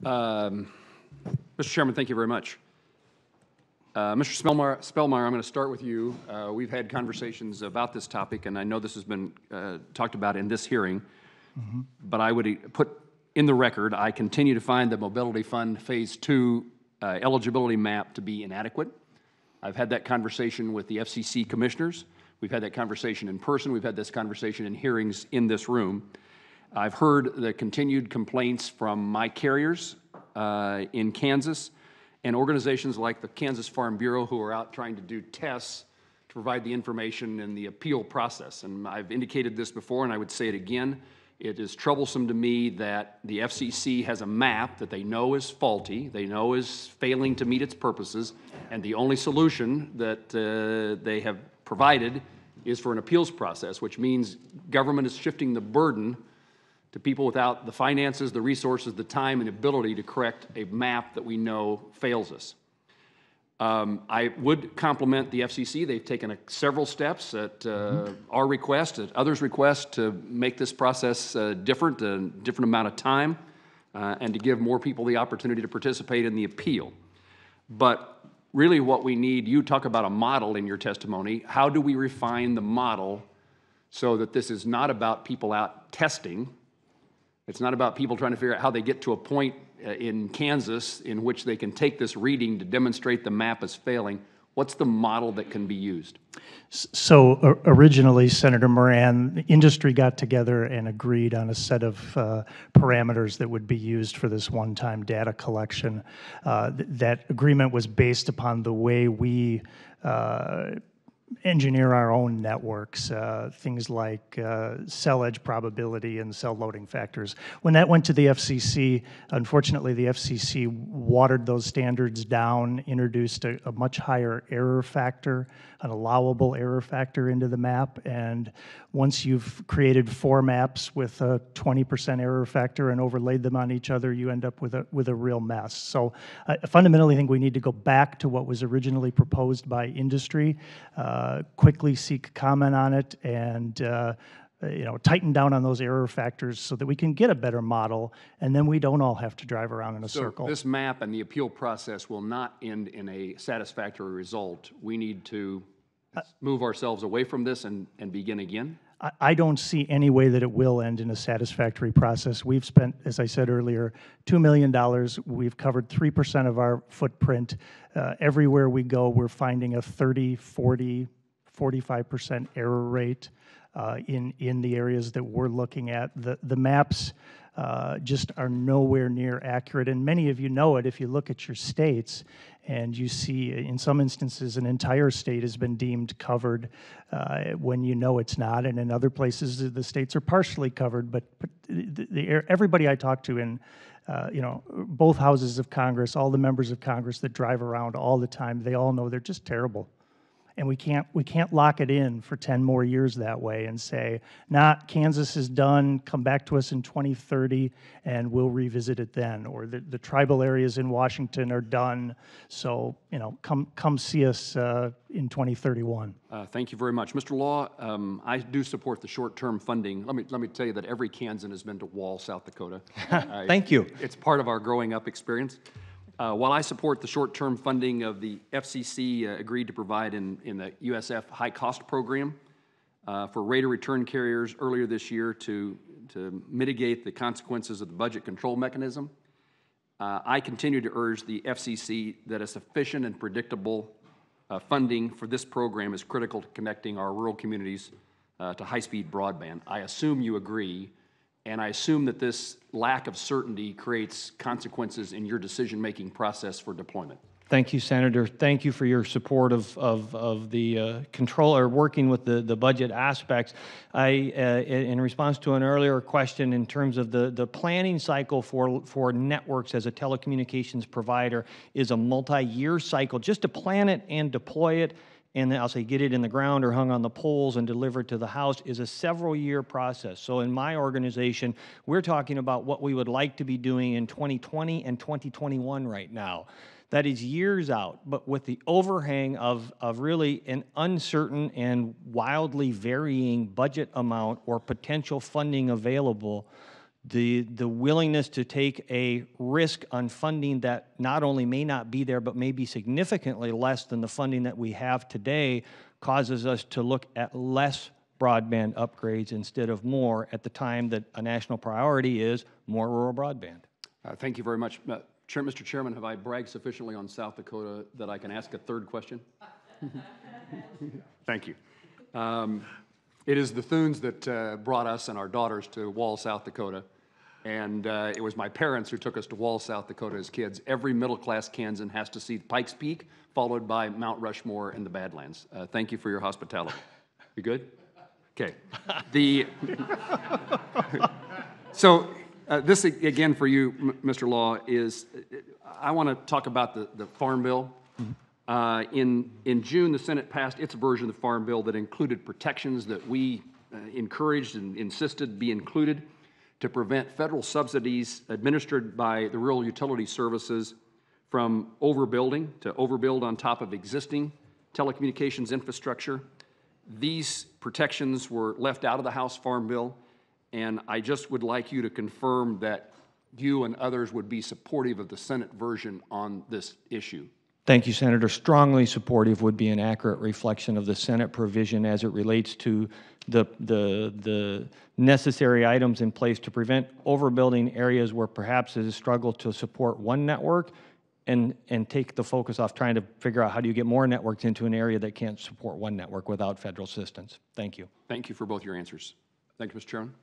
Mr. Chairman, thank you very much. Mr. Spellmeyer, I'm going to start with you. We've had conversations about this topic, and I know this has been talked about in this hearing, but I would put in the record, I continue to find the Mobility Fund Phase 2 eligibility map to be inadequate. I've had that conversation with the FCC commissioners. We've had that conversation in person. We've had this conversation in hearings in this room. I've heard the continued complaints from my carriers in Kansas and organizations like the Kansas Farm Bureau who are out trying to do tests to provide the information in the appeal process. And I've indicated this before, and I would say it again. It is troublesome to me that the FCC has a map that they know is faulty, they know is failing to meet its purposes, and the only solution that they have provided is for an appeals process, which means government is shifting the burden to people without the finances, the resources, the time, and ability to correct a map that we know fails us. I would compliment the FCC. They've taken several steps at our request, at others' request, to make this process different, a different amount of time, and to give more people the opportunity to participate in the appeal. But really what we need, you talk about a model in your testimony. How do we refine the model so that this is not about people out testing? It's not about people trying to figure out how they get to a point in Kansas in which they can take this reading to demonstrate the map is failing. What's the model that can be used? So originally, Senator Moran, the industry got together and agreed on a set of parameters that would be used for this one-time data collection. That agreement was based upon the way we engineer our own networks, things like cell edge probability and cell loading factors. When that went to the FCC, unfortunately the FCC watered those standards down, introduced a much higher error factor, an allowable error factor into the map, and once you've created 4 maps with a 20% error factor and overlaid them on each other, you end up with a real mess. So I fundamentally think we need to go back to what was originally proposed by industry, quickly seek comment on it, and tighten down on those error factors so that we can get a better model, and then we don't all have to drive around in a circle. This map and the appeal process will not end in a satisfactory result. We need to move ourselves away from this and begin again? I don't see any way that it will end in a satisfactory process. We've spent, as I said earlier, $2 million. We've covered 3% of our footprint. Everywhere we go, we're finding a 30, 40, 45% error rate in the areas that we're looking at. The maps just are nowhere near accurate, and many of you know it if you look at your states and you see in some instances an entire state has been deemed covered when you know it's not, and in other places the states are partially covered, but everybody I talk to in both houses of Congress, all the members of Congress that drive around all the time, they all know they're just terrible. And we can't lock it in for 10 more years that way and say, nah, Kansas is done, come back to us in 2030 and we'll revisit it then. Or the tribal areas in Washington are done, so come see us in 2031. Thank you very much. Mr. Law, I do support the short-term funding. Let me tell you that every Kansan has been to Wall, South Dakota. Thank you. It's part of our growing up experience. While I support the short-term funding of the FCC agreed to provide in the USF high-cost program for rate of return carriers earlier this year to mitigate the consequences of the budget control mechanism, I continue to urge the FCC that a sufficient and predictable funding for this program is critical to connecting our rural communities to high-speed broadband. I assume you agree. And I assume that this lack of certainty creates consequences in your decision-making process for deployment. Thank you, Senator. Thank you for your support of the controller working with the budget aspects. In response to an earlier question in terms of the planning cycle for networks as a telecommunications provider is a multi-year cycle. Just to plan it and deploy it, and I'll say get it in the ground or hung on the poles and delivered to the house, is a several-year process. So in my organization, we're talking about what we would like to be doing in 2020 and 2021 right now. That is years out, but with the overhang of really an uncertain and wildly varying budget amount or potential funding available, the willingness to take a risk on funding that not only may not be there, but may be significantly less than the funding that we have today, causes us to look at less broadband upgrades instead of more at the time that a national priority is more rural broadband. Thank you very much. Mr. Chairman, have I bragged sufficiently on South Dakota that I can ask a third question? Thank you. It is the Thunes that brought us and our daughters to Wall, South Dakota, and it was my parents who took us to Wall, South Dakota as kids. Every middle-class Kansan has to see Pikes Peak, followed by Mount Rushmore and the Badlands. Thank you for your hospitality. You good? Okay. So this, again, for you, Mr. Law, is I want to talk about the Farm Bill. In June, the Senate passed its version of the Farm Bill that included protections that we encouraged and insisted be included to prevent federal subsidies administered by the Rural Utility Services from overbuilding, to overbuild on top of existing telecommunications infrastructure. These protections were left out of the House Farm Bill, and I just would like you to confirm that you and others would be supportive of the Senate version on this issue. Thank you, Senator. Strongly supportive would be an accurate reflection of the Senate provision as it relates to the necessary items in place to prevent overbuilding areas where perhaps it is a struggle to support one network and take the focus off trying to figure out how do you get more networks into an area that can't support one network without federal assistance. Thank you. Thank you for both your answers. Thank you, Mr. Chairman.